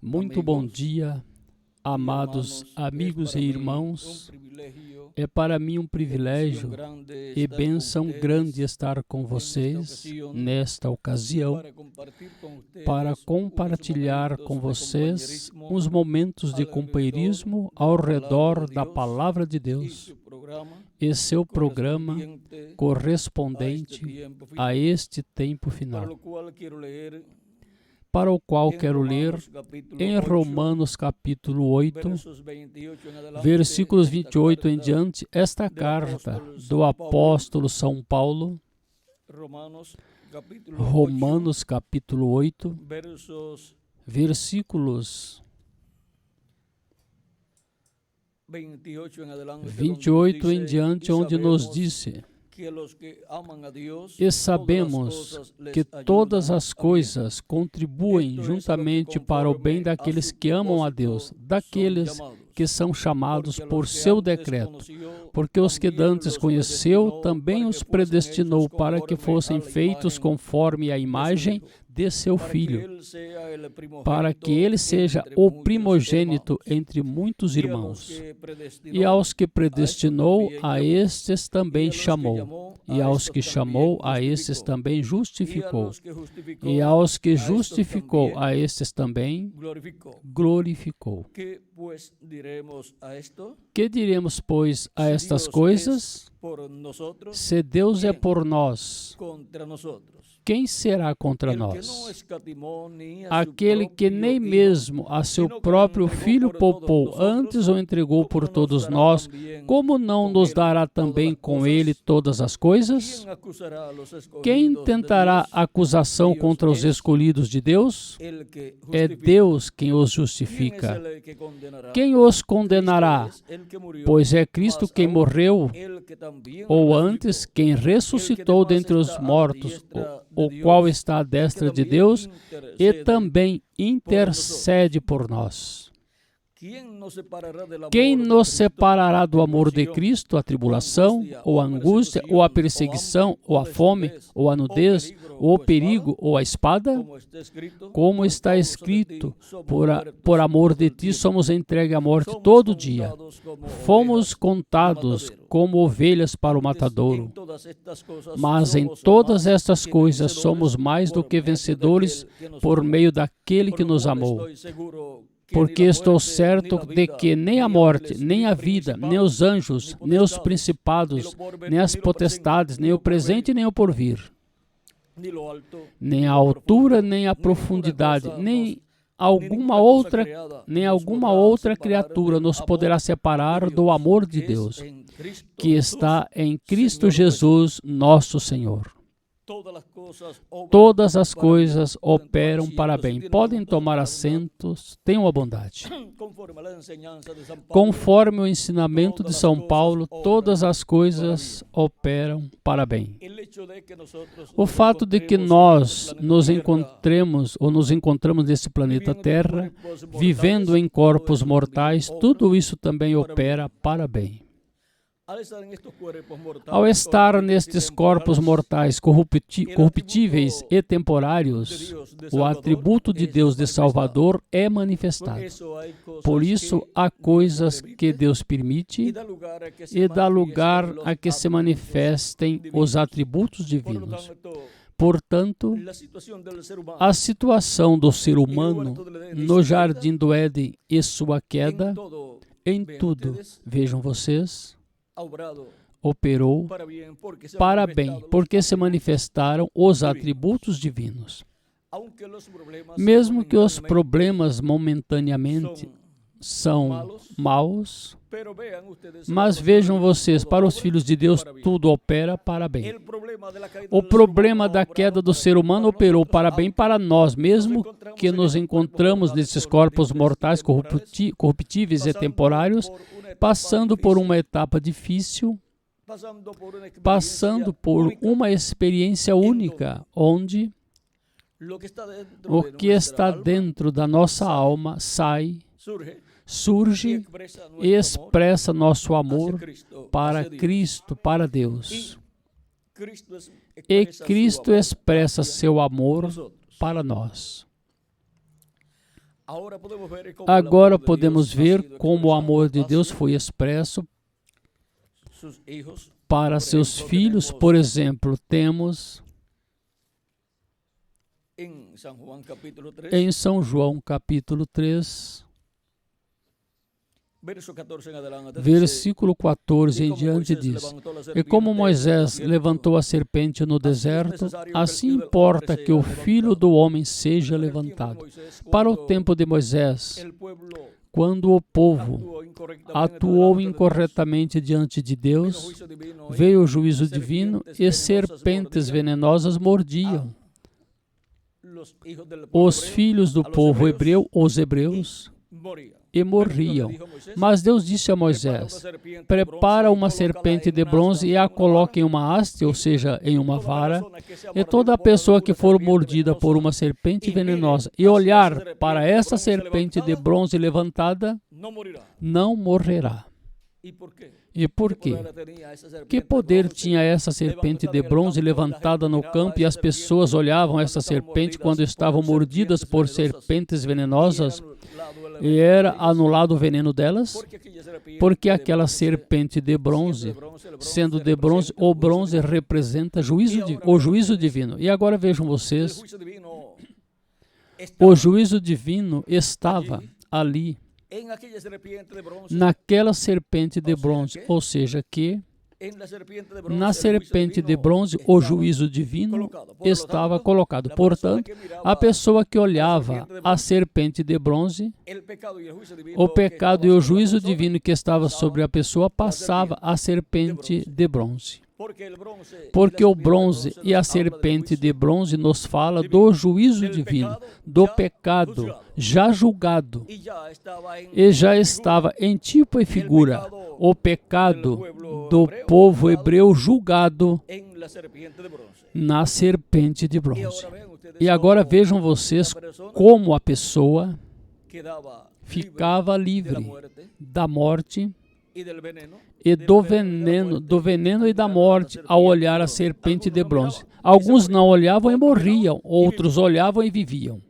Muito bom dia, amados amigos e irmãos. É para mim um privilégio e bênção grande estar com vocês nesta ocasião para compartilhar com vocês uns momentos de companheirismo ao redor da Palavra de Deus e seu programa correspondente a este tempo final, para o qual quero ler em Romanos capítulo 8, versículos 28 em diante, esta carta do apóstolo São Paulo, Romanos capítulo 8, versículos 28 em diante, onde nos disse: e sabemos que todas as coisas contribuem juntamente para o bem daqueles que amam a Deus, daqueles que são chamados por seu decreto, porque os que dantes conheceu, também os predestinou para que fossem feitos conforme a imagem de seu Filho, para que ele seja o primogênito entre muitos irmãos. E aos que predestinou, a estes também chamou. E aos que chamou, a estes também justificou. E aos que justificou, a estes também glorificou. Que diremos, pois, a estas coisas? Se Deus é por nós, quem será contra nós? Aquele que nem mesmo a seu próprio Filho poupou, antes o entregou por todos nós, como não nos dará também com ele todas as coisas? Quem tentará acusação contra os escolhidos de Deus? É Deus quem os justifica. Quem os condenará? Pois é Cristo quem morreu, ou antes, quem ressuscitou dentre os mortos, o qual está à destra de Deus e também intercede por nós. Quem nos separará do amor de Cristo? A tribulação, ou a angústia, ou a perseguição, ou a fome, ou a nudez, ou o perigo, ou a espada? Como está escrito, por amor de ti somos entregues à morte todo dia. Fomos contados como ovelhas para o matadouro. Mas em todas estas coisas somos mais do que vencedores por meio daquele que nos amou. Porque estou certo de que nem a morte, nem a vida, nem os anjos, nem os principados, nem as potestades, nem o presente, nem o porvir, nem a altura, nem a profundidade, nem alguma outra criatura nos poderá separar do amor de Deus, que está em Cristo Jesus, nosso Senhor. Todas as coisas operam para bem. Podem tomar assentos, tenham a bondade. Conforme o ensinamento de São Paulo, todas as coisas operam para bem. O fato de que nós nos encontramos nesse planeta Terra, vivendo em corpos mortais, tudo isso também opera para bem. Ao estar nestes corpos mortais corruptíveis e temporários, o atributo de Deus de Salvador é manifestado. Por isso, há coisas que Deus permite e dá lugar a que se manifestem os atributos divinos. Portanto, a situação do ser humano no jardim do Éden e sua queda, em tudo, vejam vocês, operou para bem, porque se manifestaram os atributos divinos. Mesmo que os problemas momentaneamente são maus, mas vejam vocês, para os filhos de Deus tudo opera para bem. O problema da queda do ser humano operou para bem para nós, mesmo que nos encontramos nesses corpos mortais corruptíveis e temporários, passando por uma etapa difícil, passando por uma experiência única, onde o que está dentro da nossa alma surge e expressa nosso amor para Cristo, para Deus. E Cristo expressa seu amor para nós. Agora podemos ver como o amor de Deus foi expresso para seus filhos. Por exemplo, temos em São João capítulo 3, versículo 14 em diante diz: E como Moisés levantou a serpente no deserto, assim importa que o Filho do Homem seja levantado. Para o tempo de Moisés, quando o povo atuou incorretamente diante de Deus, veio o juízo divino e serpentes venenosas mordiam os filhos do povo hebreu, os hebreus, e morriam. Mas Deus disse a Moisés: prepara uma serpente de bronze e a coloque em uma haste, ou seja, em uma vara, e toda pessoa que for mordida por uma serpente venenosa e olhar para essa serpente de bronze levantada, não morrerá. E por quê? Que poder tinha essa serpente de bronze levantada no campo e as pessoas olhavam essa serpente quando estavam mordidas por serpentes venenosas e era anulado o veneno delas? Porque aquela serpente de bronze, sendo de bronze, o bronze representa o juízo divino. E agora vejam vocês, o juízo divino estava ali, naquela serpente de bronze, ou seja, que na serpente de bronze o juízo divino estava colocado. Portanto, a pessoa que olhava a serpente de bronze, o pecado e o juízo divino que estava sobre a pessoa passava a serpente de bronze. Porque o bronze e a serpente de bronze nos fala do juízo divino, do pecado já julgado, e já estava em tipo e figura o pecado do povo hebreu julgado na serpente de bronze. E agora vejam vocês como a pessoa ficava livre da morte e do veneno e da morte ao olhar a serpente de bronze. Alguns não olhavam e morriam, outros olhavam e viviam.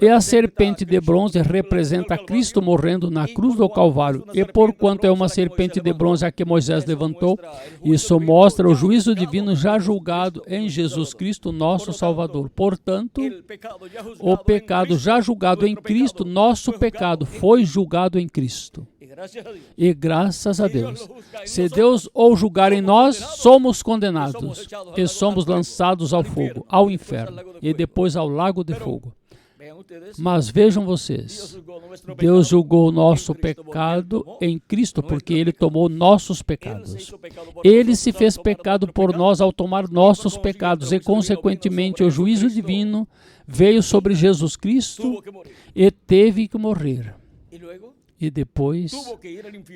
E a serpente de bronze representa Cristo morrendo na cruz do Calvário. E porquanto é uma serpente de bronze a que Moisés levantou, isso mostra o juízo divino já julgado em Jesus Cristo, nosso Salvador. Portanto, o pecado já julgado em Cristo, nosso pecado foi julgado em Cristo. E graças a Deus, se Deus ou julgar em nós, somos condenados e somos lançados ao fogo, ao inferno e depois ao lago de fogo. Mas vejam vocês, Deus julgou o nosso pecado em Cristo, porque Ele tomou nossos pecados. Ele se fez pecado por nós ao tomar nossos pecados e, consequentemente, o juízo divino veio sobre Jesus Cristo e teve que morrer. E depois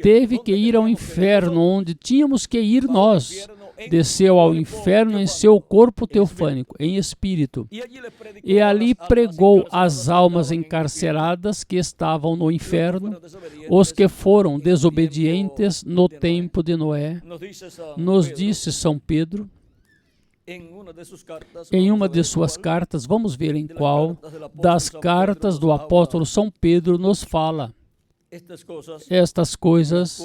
teve que ir ao inferno, onde tínhamos que ir nós. Desceu ao inferno em seu corpo teofânico, em espírito. E ali pregou as almas encarceradas que estavam no inferno, os que foram desobedientes no tempo de Noé. Nos disse São Pedro, em uma de suas cartas, vamos ver em qual das cartas do apóstolo São Pedro nos fala estas coisas,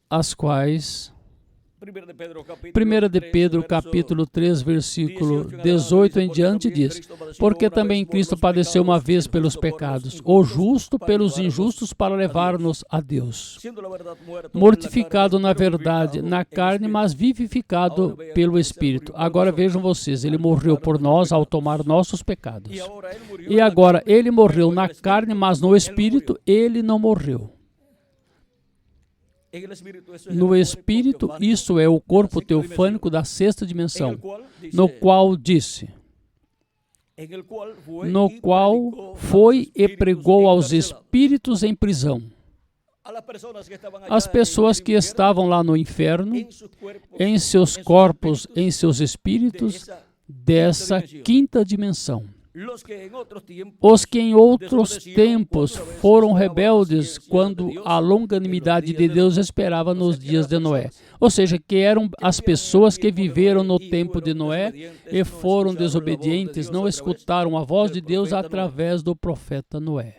as quais 1 de Pedro, capítulo 3, versículo 18 em diante diz: porque também Cristo padeceu uma vez pelos pecados, o justo pelos injustos, para levar-nos a Deus. Mortificado na verdade, na carne, mas vivificado pelo Espírito. Agora vejam vocês, Ele morreu por nós ao tomar nossos pecados. E agora Ele morreu na carne, mas no Espírito Ele não morreu. No Espírito, isso é o corpo teofânico da sexta dimensão, no qual disse, no qual foi e pregou aos espíritos em prisão. As pessoas que estavam lá no inferno, em seus corpos, em seus espíritos, dessa quinta dimensão. Os que em outros tempos foram rebeldes quando a longanimidade de Deus esperava nos dias de Noé. Ou seja, que eram as pessoas que viveram no tempo de Noé e foram desobedientes, não escutaram a voz de Deus através do profeta Noé.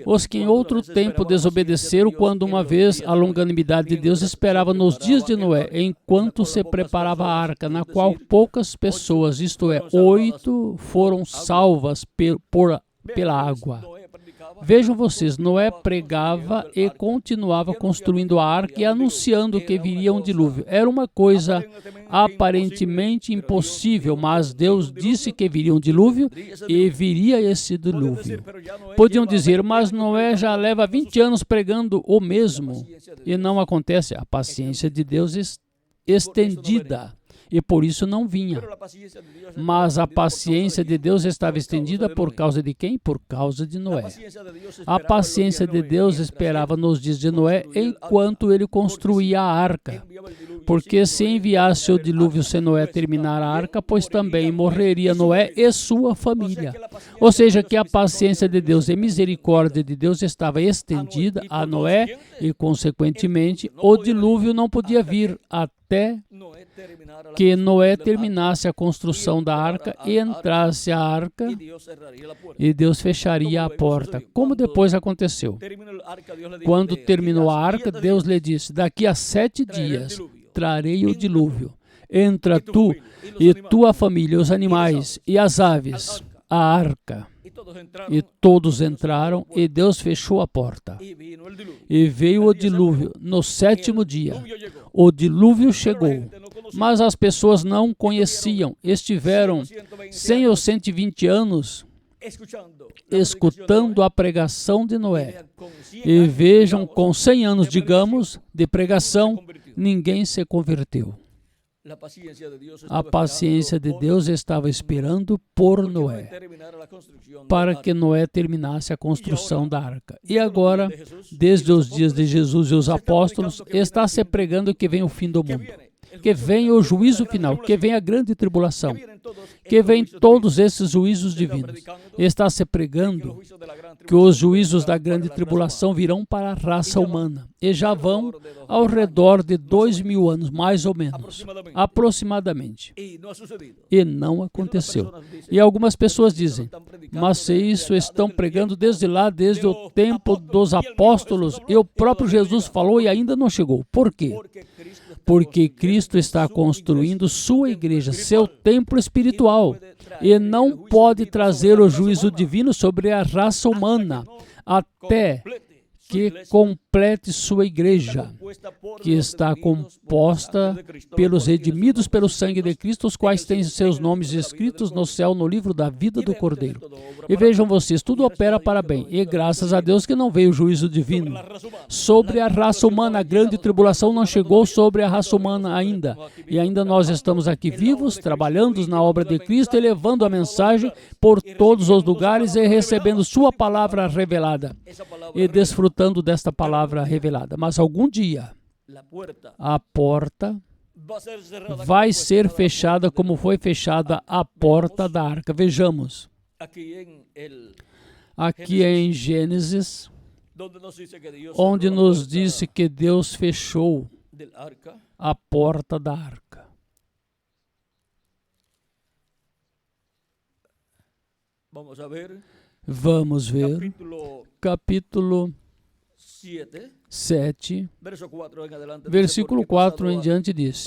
Os que em outro tempo desobedeceram quando uma vez a longanimidade de Deus esperava nos dias de Noé, enquanto se preparava a arca, na qual poucas pessoas, isto é, 8, foram salvas pela água. Vejam vocês, Noé pregava e continuava construindo a arca e anunciando que viria um dilúvio. Era uma coisa aparentemente impossível, mas Deus disse que viria um dilúvio e viria esse dilúvio. Podiam dizer, mas Noé já leva 20 anos pregando o mesmo e não acontece. A paciência de Deus estendida. E por isso não vinha. Mas a paciência de Deus estava estendida por causa de quem? Por causa de Noé. A paciência de Deus esperava nos dias de Noé enquanto ele construía a arca. Porque se enviasse o dilúvio sem Noé terminar a arca, pois também morreria Noé e sua família. Ou seja, que a paciência de Deus e misericórdia de Deus estava estendida a Noé e, consequentemente, o dilúvio não podia vir até que Noé terminasse a construção da arca e entrasse a arca e Deus fecharia a porta, como depois aconteceu. Quando terminou a arca, Deus lhe disse, daqui a 7 dias trarei o dilúvio. Entra tu e tua família, os animais e as aves, a arca. E todos entraram e Deus fechou a porta. E veio o dilúvio no 7º dia. O dilúvio chegou, mas as pessoas não conheciam. Estiveram 100 ou 120 anos escutando a pregação de Noé. E vejam, com 100 anos, digamos, de pregação, ninguém se converteu. A paciência de Deus estava esperando por Noé, para que Noé terminasse a construção da arca. E agora, desde os dias de Jesus e os apóstolos, está se pregando que vem o fim do mundo, que vem o juízo final, que vem a grande tribulação, que vem todos esses juízos divinos. Está se pregando que os juízos da grande tribulação virão para a raça humana e já vão ao redor de 2000 anos, mais ou menos, aproximadamente. E não aconteceu. E algumas pessoas dizem, mas se isso estão pregando desde lá, desde o tempo dos apóstolos, e o próprio Jesus falou e ainda não chegou. Por quê? Porque Cristo está construindo sua igreja, seu templo espiritual, e não pode trazer o juízo divino sobre a raça humana até que complete sua igreja, que está composta pelos redimidos pelo sangue de Cristo, os quais têm seus nomes escritos no céu no livro da vida do Cordeiro. E vejam vocês, tudo opera para bem, e graças a Deus que não veio o juízo divino sobre a raça humana. A grande tribulação não chegou sobre a raça humana ainda, e ainda nós estamos aqui vivos, trabalhando na obra de Cristo e levando a mensagem por todos os lugares e recebendo sua palavra revelada e desfrutando desta palavra revelada. Mas algum dia a porta vai ser fechada como foi fechada a porta da arca. Vejamos, aqui em Gênesis, onde nos disse que Deus fechou a porta da arca. Vamos ver, capítulo 7, versículo 4 em diante diz,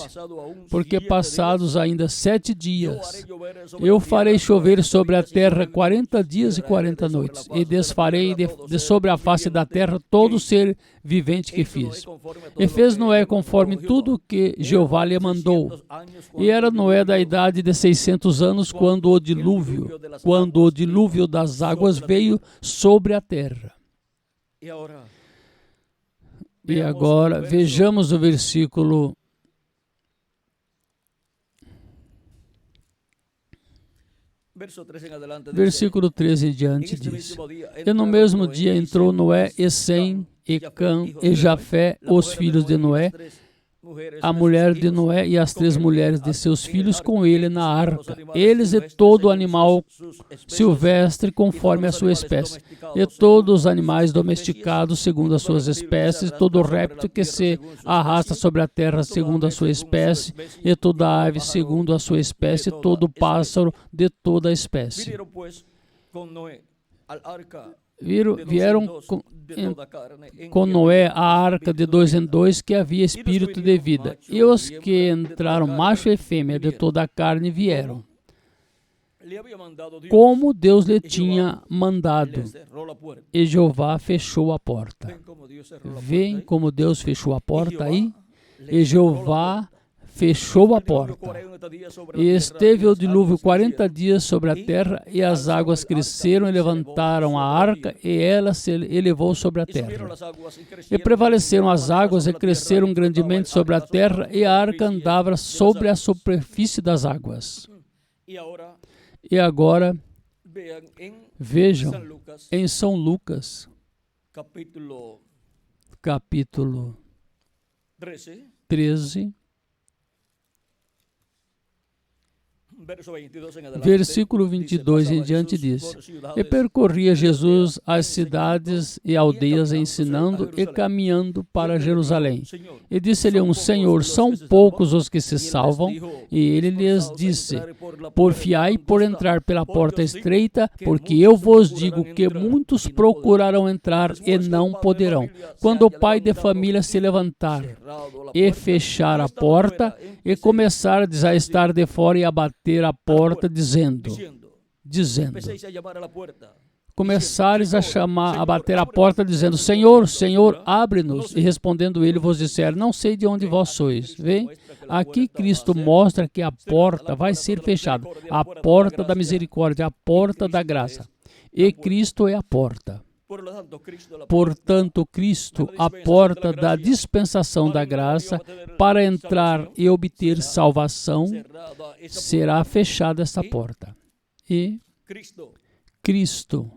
porque passados ainda 7 dias, eu farei chover sobre a terra 40 dias e 40 noites, e desfarei de sobre a face da terra todo ser vivente que fiz. E fez Noé conforme tudo que Jeová lhe mandou. E era Noé da idade de 600 anos quando o dilúvio das águas veio sobre a terra. E agora, vejamos o versículo 13 em diante diz, e no mesmo dia entrou Noé e Sem, e Cã, e Jafé, os filhos de Noé, a mulher de Noé e as 3 mulheres de seus filhos com ele na arca, eles e todo animal silvestre conforme a sua espécie, e todos os animais domesticados segundo as suas espécies, todo réptil que se arrasta sobre a terra segundo a sua espécie, e toda ave segundo a sua espécie, todo pássaro de toda a espécie. Vieram com Noé a arca de 2 em 2 que havia espírito de vida. E os que entraram, macho e fêmea de toda a carne, vieram, como Deus lhe tinha mandado. E Jeová fechou a porta. Veem como Deus fechou a porta aí? E Jeová fechou a porta. E esteve o dilúvio 40 dias sobre a terra, e as águas cresceram e levantaram a arca, e ela se elevou sobre a terra. E prevaleceram as águas e cresceram grandemente sobre a terra, e a arca andava sobre a superfície das águas. E agora, vejam, em São Lucas, capítulo 13, versículo 22 em diante diz: E percorria Jesus as cidades e aldeias, ensinando e caminhando para Jerusalém. E disse-lhe um: Senhor, são poucos os que se salvam? E ele lhes disse: Porfiai por entrar pela porta estreita, porque eu vos digo que muitos procurarão entrar e não poderão. Quando o pai de família se levantar e fechar a porta, e começar a estar de fora e a bater a porta, dizendo, começares a bater a porta, dizendo, Senhor, Senhor, abre-nos. E respondendo ele, vos disser, não sei de onde vós sois. Vem, aqui Cristo mostra que a porta vai ser fechada, a porta da misericórdia, a porta da graça. E Cristo é a porta. Portanto, Cristo, a porta da dispensação da graça, para entrar e obter salvação, será fechada essa porta. E Cristo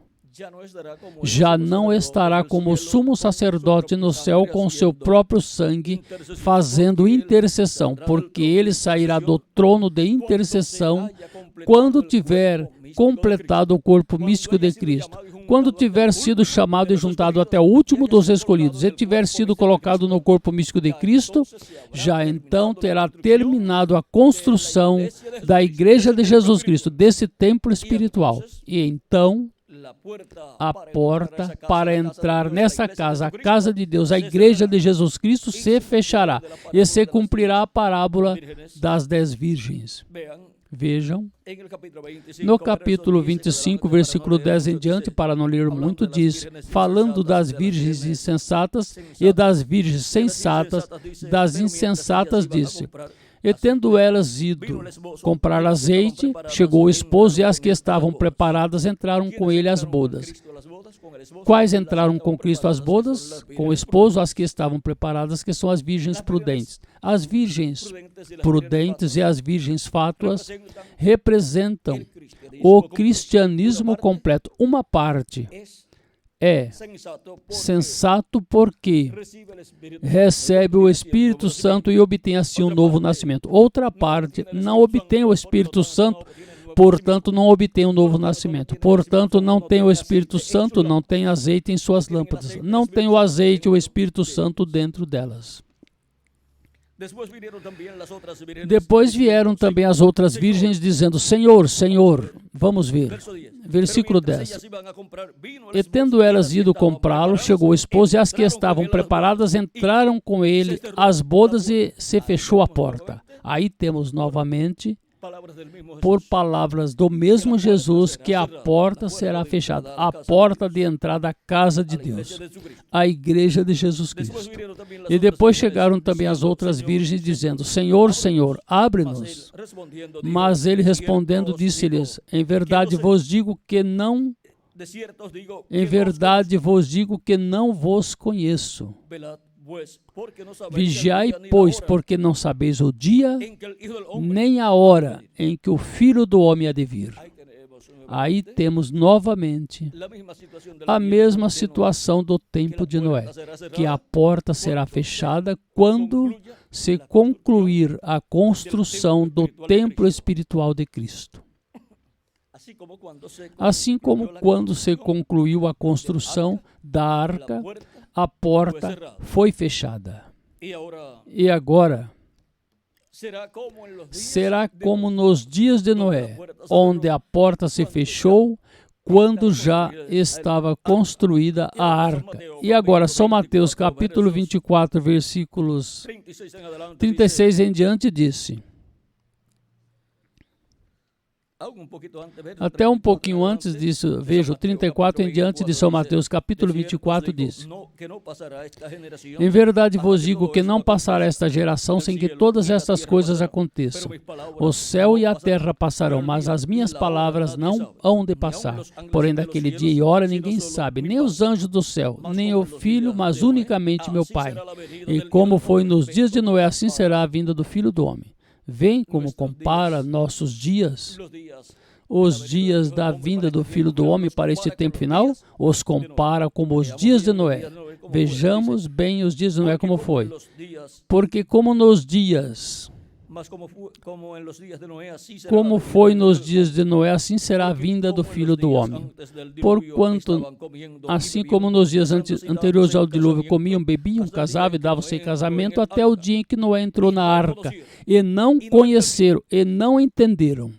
já não estará como sumo sacerdote no céu com seu próprio sangue, fazendo intercessão, porque ele sairá do trono de intercessão quando tiver completado o corpo místico de Cristo. Quando tiver sido chamado e juntado até o último dos escolhidos e tiver sido colocado no corpo místico de Cristo, já então terá terminado a construção da Igreja de Jesus Cristo, desse templo espiritual. E então a porta para entrar nessa casa, a casa de Deus, a Igreja de Jesus Cristo, se fechará e se cumprirá a parábola das 10 virgens. Vejam, no capítulo 25, versículo 10 em diante, para não ler muito, diz, falando das virgens insensatas e das virgens sensatas, das insensatas, disse, e tendo elas ido comprar azeite, chegou o esposo, e as que estavam preparadas entraram com ele às bodas. Quais entraram com Cristo às bodas? Com o esposo, as que estavam preparadas, que são as virgens prudentes. As virgens prudentes e as virgens fátuas representam o cristianismo completo. Uma parte é sensato porque recebe o Espírito Santo e obtém assim um novo nascimento. Outra parte não obtém o Espírito Santo, portanto não obtém um novo nascimento. Portanto, não tem o Espírito Santo, não tem azeite em suas lâmpadas. Não tem o azeite, o Espírito Santo dentro delas. Depois vieram também as outras virgens dizendo, Senhor, Senhor, vamos ver. Versículo 10. E tendo elas ido comprá-lo, chegou o esposo, e as que estavam preparadas entraram com ele às bodas e se fechou a porta. Aí temos novamente, por palavras do mesmo Jesus, que a porta será fechada, a porta de entrada à casa de Deus, a Igreja de Jesus Cristo. E depois chegaram também as outras virgens, dizendo, Senhor, Senhor, abre-nos. Mas ele respondendo disse-lhes, em verdade vos digo que não vos conheço. Vigiai, pois, porque não sabeis o dia, nem a hora em que o Filho do Homem há de vir. Aí temos novamente a mesma situação do tempo de Noé, que a porta será fechada quando se concluir a construção do templo espiritual de Cristo. Assim como quando se concluiu a construção da arca, a porta foi fechada. E agora será como nos dias de Noé, onde a porta se fechou quando já estava construída a arca. E agora, São Mateus capítulo 24, versículos 36 em diante, disse: até um pouquinho antes disso, veja, o 34 em diante de São Mateus, capítulo 24, diz: em verdade vos digo que não passará esta geração sem que todas estas coisas aconteçam. O céu e a terra passarão, mas as minhas palavras não hão de passar. Porém, daquele dia e hora ninguém sabe, nem os anjos do céu, nem o Filho, mas unicamente meu Pai. E como foi nos dias de Noé, assim será a vinda do Filho do Homem. Vem como compara nossos dias, os dias da vinda do Filho do Homem para este tempo final, os compara como os dias de Noé. Vejamos bem os dias de Noé como foi. Porque como nos dias, como foi nos dias de Noé, assim será a vinda do Filho do Homem. Porquanto, assim como nos dias anteriores ao dilúvio, comiam, bebiam, casavam e davam-se em casamento, até o dia em que Noé entrou na arca, e não conheceram, e não entenderam.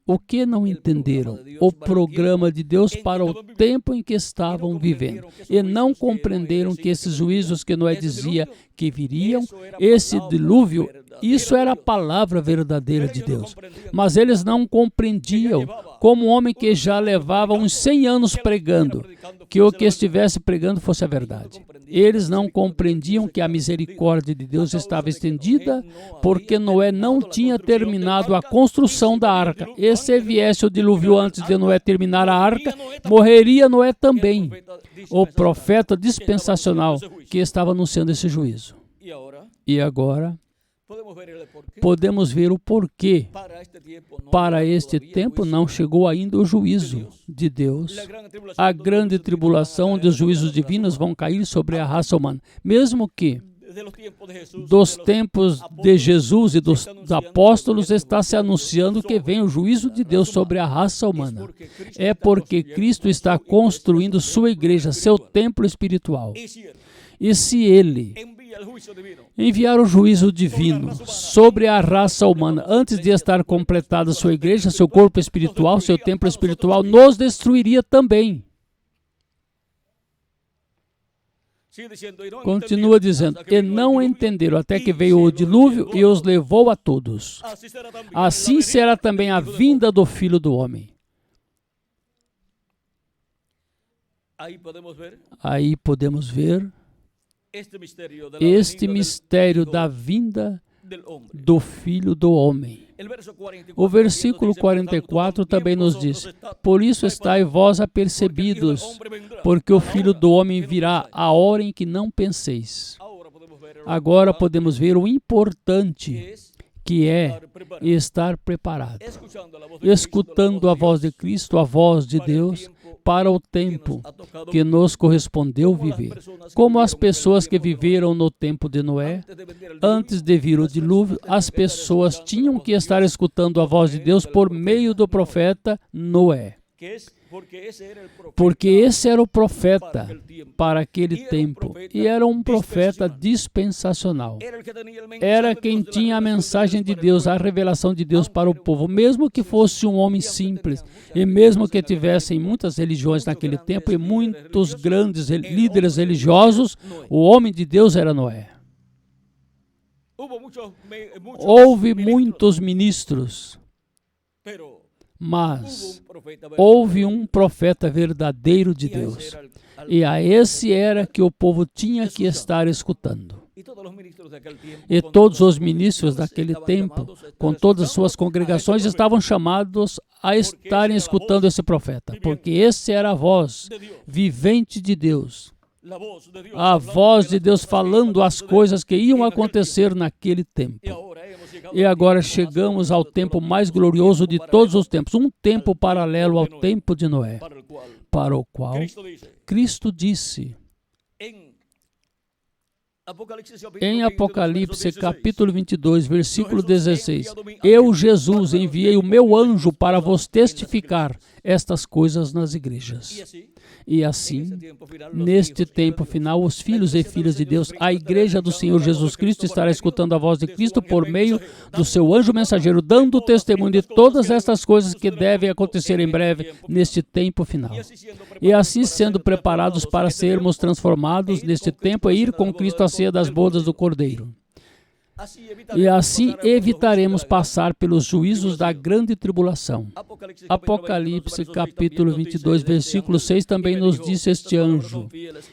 O que não entenderam? O programa de Deus para o tempo em que estavam vivendo. E não compreenderam que esses juízos que Noé dizia que viriam, esse dilúvio, isso era a palavra verdadeira de Deus. Mas eles não compreendiam, como um homem que já levava uns 100 anos pregando, que o que estivesse pregando fosse a verdade. Eles não compreendiam que a misericórdia de Deus estava estendida, porque Noé não tinha terminado a construção da arca. E se viesse o dilúvio antes de Noé terminar a arca, morreria Noé também, o profeta dispensacional que estava anunciando esse juízo. E agora podemos ver o porquê. Para este tempo não chegou ainda o juízo de Deus, a grande tribulação onde os juízos divinos vão cair sobre a raça humana. Mesmo que dos tempos de Jesus e dos apóstolos está se anunciando que vem o juízo de Deus sobre a raça humana. É porque Cristo está construindo sua igreja, seu templo espiritual. E se Ele enviar o juízo divino sobre a raça humana antes de estar completada sua igreja, seu corpo espiritual, seu templo espiritual, nos destruiria também. Continua dizendo, e não entenderam até que veio o dilúvio e os levou a todos. Assim será também a vinda do Filho do Homem. Aí podemos ver este mistério da vinda do Filho do Homem. O versículo 44 também nos diz, por isso estai vós apercebidos, porque o Filho do Homem virá a hora em que não penseis. Agora podemos ver o importante que é estar preparado, escutando a voz de Cristo, a voz de Deus, para o tempo que nos correspondeu viver. Como as pessoas que viveram no tempo de Noé, antes de vir o dilúvio, as pessoas tinham que estar escutando a voz de Deus por meio do profeta Noé. Porque esse era o profeta para aquele tempo, e era um profeta dispensacional. Era quem tinha a mensagem de Deus, a revelação de Deus para o povo, mesmo que fosse um homem simples, e mesmo que tivessem muitas religiões naquele tempo, e muitos grandes líderes religiosos, o homem de Deus era Noé. Houve muitos ministros, mas houve um profeta verdadeiro de Deus. E a esse era que o povo tinha que estar escutando. E todos os ministros daquele tempo, com todas as suas congregações, estavam chamados a estarem escutando esse profeta, porque esse era a voz vivente de Deus. A voz de Deus falando as coisas que iam acontecer naquele tempo. E agora chegamos ao tempo mais glorioso de todos os tempos, um tempo paralelo ao tempo de Noé, para o qual Cristo disse, em Apocalipse capítulo 22, versículo 16, eu, Jesus, enviei o meu anjo para vos testificar estas coisas nas igrejas. E assim, neste tempo final, os filhos e filhas de Deus, a igreja do Senhor Jesus Cristo estará escutando a voz de Cristo por meio do seu anjo mensageiro, dando testemunho de todas estas coisas que devem acontecer em breve neste tempo final. E assim sendo preparados para sermos transformados neste tempo e ir com Cristo à ceia das bodas do Cordeiro. E assim evitaremos passar pelos juízos da grande tribulação. Apocalipse capítulo 22, versículo 6 também nos disse este anjo.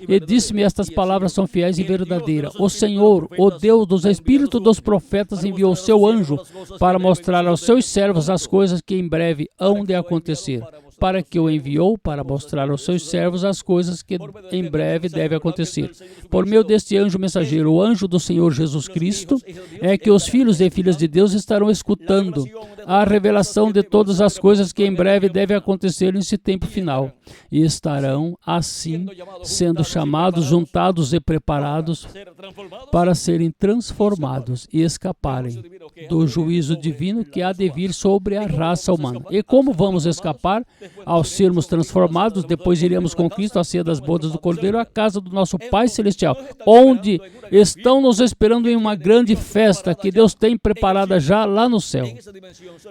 E disse-me, estas palavras são fiéis e verdadeiras. O Senhor, o Deus dos espíritos dos profetas, enviou o seu anjo para mostrar aos seus servos as coisas que em breve hão de acontecer. Para que o enviou para mostrar aos seus servos as coisas que em breve devem acontecer. Por meio deste anjo mensageiro, o anjo do Senhor Jesus Cristo, é que os filhos e filhas de Deus estarão escutando a revelação de todas as coisas que em breve devem acontecer nesse tempo final. E estarão, assim, sendo chamados, juntados e preparados para serem transformados e escaparem do juízo divino que há de vir sobre a raça humana. E como vamos escapar? Ao sermos transformados, depois iremos com Cristo à ceia das bodas do Cordeiro, à casa do nosso Pai Celestial, onde estão nos esperando em uma grande festa que Deus tem preparada já lá no céu,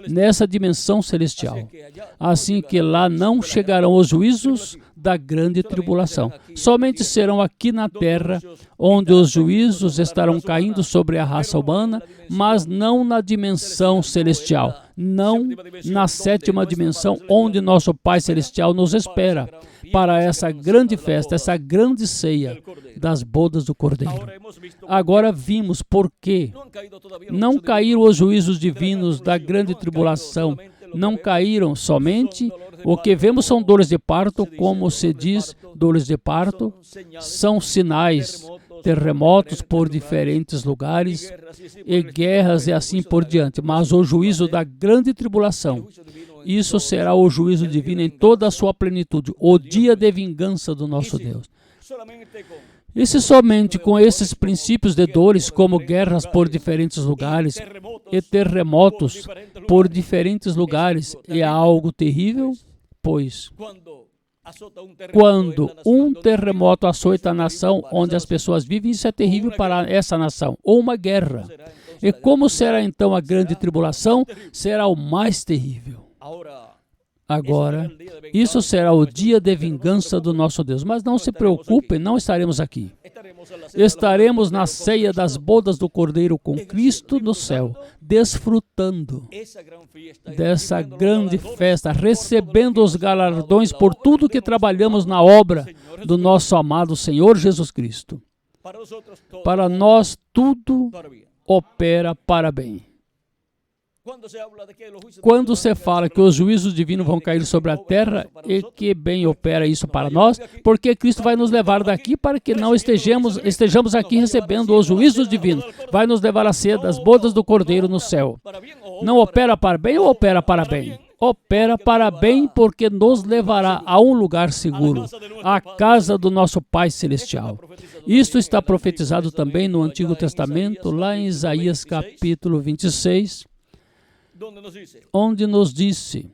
nessa dimensão celestial. Assim que lá não chegarão os juízos da grande tribulação. Somente serão aqui na terra, onde os juízos estarão caindo sobre a raça humana, mas não na dimensão celestial, não na sétima dimensão, onde nosso Pai Celestial nos espera para essa grande festa, essa grande ceia das bodas do Cordeiro. Agora vimos por que não caíram os juízos divinos da grande tribulação. Não caíram somente, o que vemos são dores de parto, como se diz, dores de parto, são sinais, terremotos por diferentes lugares, e guerras e assim por diante. Mas o juízo da grande tribulação, isso será o juízo divino em toda a sua plenitude, o dia de vingança do nosso Deus. E se somente com esses princípios de dores, como guerras por diferentes lugares e terremotos por diferentes lugares, é algo terrível? Pois, quando um terremoto açoita a nação onde as pessoas vivem, isso é terrível para essa nação, ou uma guerra. E como será então a grande tribulação? Será o mais terrível. Agora, isso será o dia de vingança do nosso Deus. Mas não se preocupem, não estaremos aqui. Estaremos na ceia das bodas do Cordeiro com Cristo no céu, desfrutando dessa grande festa, recebendo os galardões por tudo que trabalhamos na obra do nosso amado Senhor Jesus Cristo. Para nós, tudo opera para bem. Quando se fala que os juízos divinos vão cair sobre a terra, e que bem opera isso para nós, porque Cristo vai nos levar daqui para que não estejamos aqui recebendo os juízos divinos. Vai nos levar à ceia das bodas do Cordeiro no céu. Não opera para bem ou opera para bem? Opera para bem porque nos levará a um lugar seguro, a casa do nosso Pai Celestial. Isto está profetizado também no Antigo Testamento, lá em Isaías capítulo 26, onde nos disse,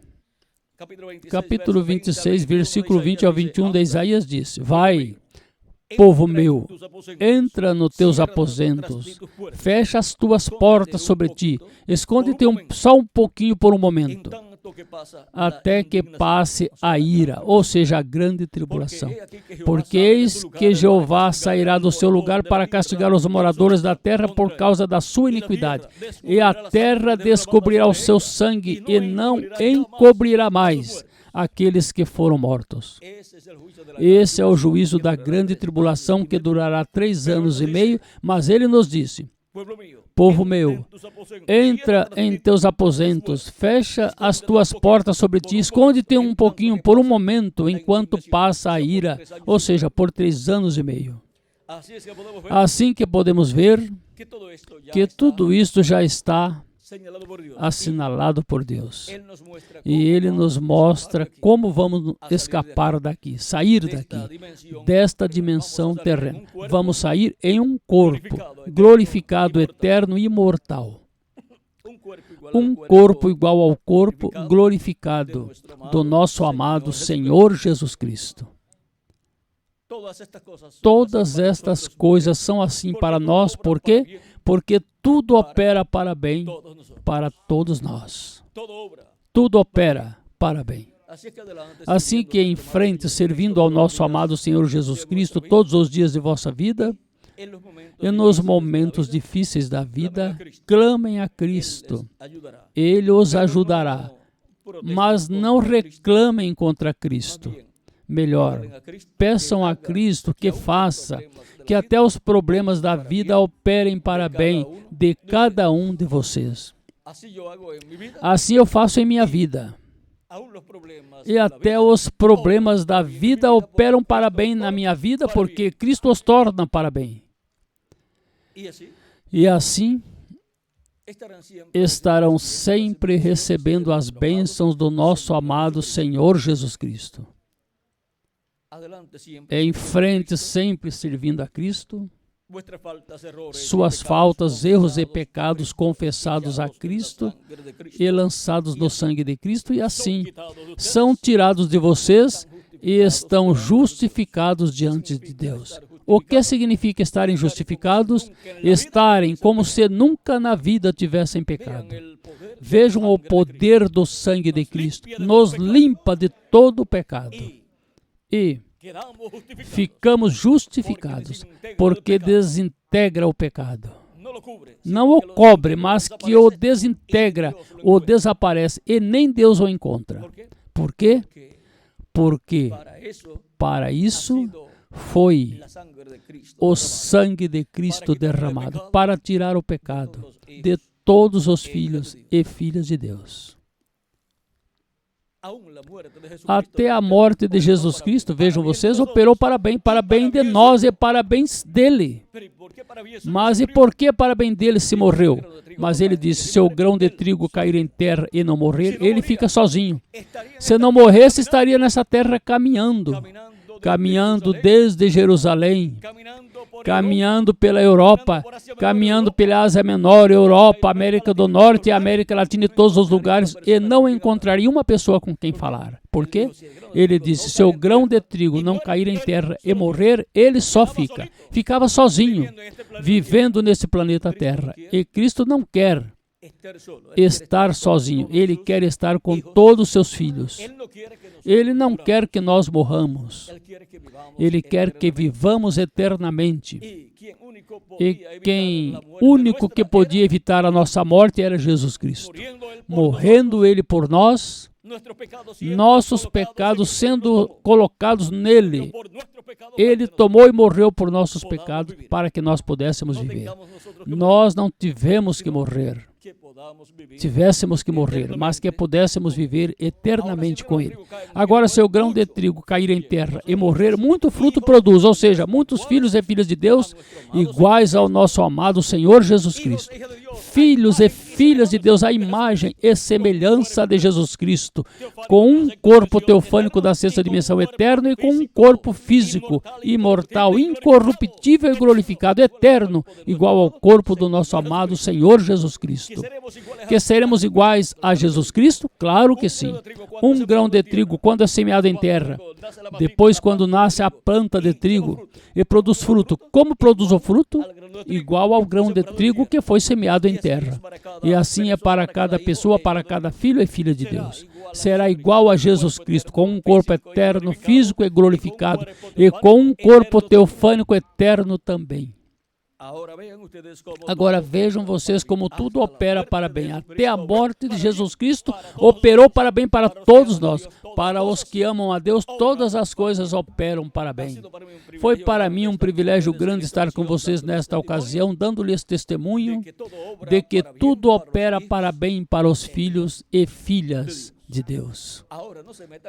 capítulo 26, versículo 20 ao 21 de Isaías disse, vai, povo meu, entra nos teus aposentos, fecha as tuas portas sobre ti, esconde-te só um pouquinho por um momento, até que passe a ira, ou seja, a grande tribulação. Porque eis que Jeová sairá do seu lugar para castigar os moradores da terra por causa da sua iniquidade. E a terra descobrirá o seu sangue e não encobrirá mais aqueles que foram mortos. Esse é o juízo da grande tribulação que durará 3 anos e meio, mas ele nos disse, povo meu, entra em teus aposentos, fecha as tuas portas sobre ti, esconde-te um pouquinho, por um momento, enquanto passa a ira, ou seja, por 3 anos e meio. Assim que podemos ver que tudo isto já está assinalado por Deus. E Ele nos mostra como vamos escapar daqui, sair daqui, desta dimensão terrena. Vamos sair em um corpo glorificado, eterno e imortal. Um corpo igual ao corpo glorificado do nosso amado Senhor Jesus Cristo. Todas estas coisas são assim para nós, por quê? Porque tudo opera para bem para todos nós. Tudo opera para bem. Assim que em frente, servindo ao nosso amado Senhor Jesus Cristo todos os dias de vossa vida, e nos momentos difíceis da vida, clamem a Cristo. Ele os ajudará, mas não reclamem contra Cristo. Melhor, peçam a Cristo que faça que até os problemas da vida operem para bem de cada um de vocês. Assim eu faço em minha vida. E até os problemas da vida operam para bem na minha vida, porque Cristo os torna para bem. E assim estarão sempre recebendo as bênçãos do nosso amado Senhor Jesus Cristo. Em frente, sempre servindo a Cristo, suas faltas, erros e pecados confessados a Cristo e lançados no sangue de Cristo, e assim são tirados de vocês e estão justificados diante de Deus. O que significa estarem justificados? Estarem como se nunca na vida tivessem pecado. Vejam o poder do sangue de Cristo, nos limpa de todo o pecado. E ficamos justificados, porque desintegra o pecado. Não o cobre, mas que o desintegra, o desaparece, e nem Deus o encontra. Por quê? Porque para isso foi o sangue de Cristo derramado, para tirar o pecado de todos os filhos e filhas de Deus. Até a morte de Jesus Cristo, vejam vocês, operou para bem de nós e para bem dele. Mas e por que para bem dele se morreu? Mas ele disse, se o grão de trigo cair em terra e não morrer, ele fica sozinho. Se não morresse, estaria nessa terra caminhando desde Jerusalém, caminhando pela Europa, caminhando pela Ásia Menor, Europa, América do Norte, América Latina e todos os lugares, e não encontraria uma pessoa com quem falar. Por quê? Ele disse, se o grão de trigo não cair em terra e morrer, ele só ficava sozinho, vivendo nesse planeta Terra. E Cristo não quer estar sozinho, Ele quer estar com todos os seus filhos. Ele não quer que nós morramos. Ele quer que vivamos eternamente. E quem único que podia evitar a nossa morte era Jesus Cristo. Morrendo Ele por nós, nossos pecados sendo colocados nele. Ele tomou e morreu por nossos pecados para que nós pudéssemos viver. Nós não tivemos que morrer. Mas que pudéssemos viver eternamente com Ele. Agora, se o grão de trigo cair em terra e morrer, muito fruto produz, ou seja, muitos filhos e filhas de Deus, iguais ao nosso amado Senhor Jesus Cristo. Filhos e filhas de Deus, a imagem e semelhança de Jesus Cristo, com um corpo teofânico da sexta dimensão eterno e com um corpo físico, imortal, incorruptível e glorificado, eterno, igual ao corpo do nosso amado Senhor Jesus Cristo. Que seremos iguais a Jesus Cristo? Claro que sim. Um grão de trigo, quando é semeado em terra, depois quando nasce a planta de trigo e produz fruto, como produz o fruto? Igual ao grão de trigo que foi semeado em terra. E assim é para cada pessoa, para cada filho e filha de Deus. Será igual a Jesus Cristo, com um corpo eterno, físico e glorificado, e com um corpo teofânico eterno também. Agora vejam vocês como tudo opera para bem. Até a morte de Jesus Cristo operou para bem para todos nós. Para os que amam a Deus, todas as coisas operam para bem. Foi para mim um privilégio grande estar com vocês nesta ocasião, dando-lhes testemunho de que tudo opera para bem para os filhos e filhas de Deus.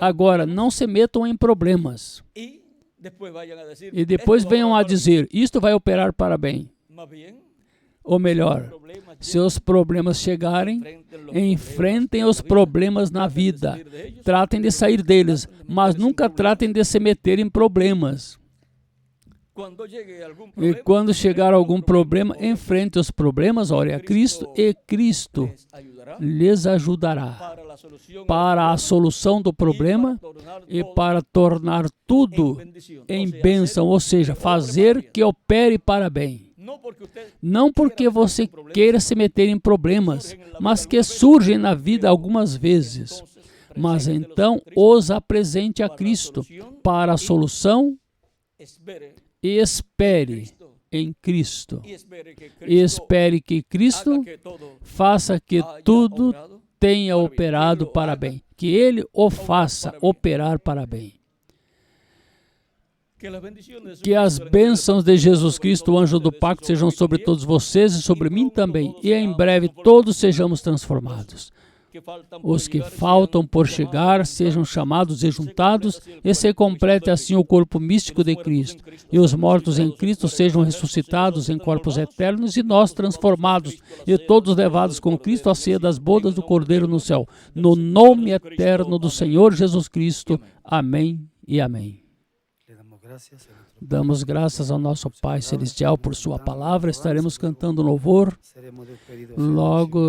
Agora, não se metam em problemas. E depois venham a dizer, isto vai operar para bem. Ou melhor, se os problemas chegarem, enfrentem os problemas na vida. Tratem de sair deles, mas nunca tratem de se meter em problemas. E quando chegar algum problema, enfrente os problemas, ore a Cristo e Cristo lhes ajudará para a solução do problema e para tornar tudo em bênção, ou seja, fazer que opere para bem. Não porque você queira se meter em problemas, mas que surgem na vida algumas vezes. Mas então os apresente a Cristo para a solução e espere em Cristo. E espere que Cristo faça que tudo tenha operado para bem. Que Ele o faça operar para bem. Que as bênçãos de Jesus Cristo, o anjo do pacto, sejam sobre todos vocês e sobre mim também. E em breve todos sejamos transformados. Os que faltam por chegar sejam chamados e juntados, e se complete assim o corpo místico de Cristo. E os mortos em Cristo sejam ressuscitados em corpos eternos, e nós transformados, e todos levados com Cristo à ceia das bodas do Cordeiro no céu. No nome eterno do Senhor Jesus Cristo. Amém e amém. Damos graças ao nosso Pai Celestial por sua palavra. Estaremos cantando louvor logo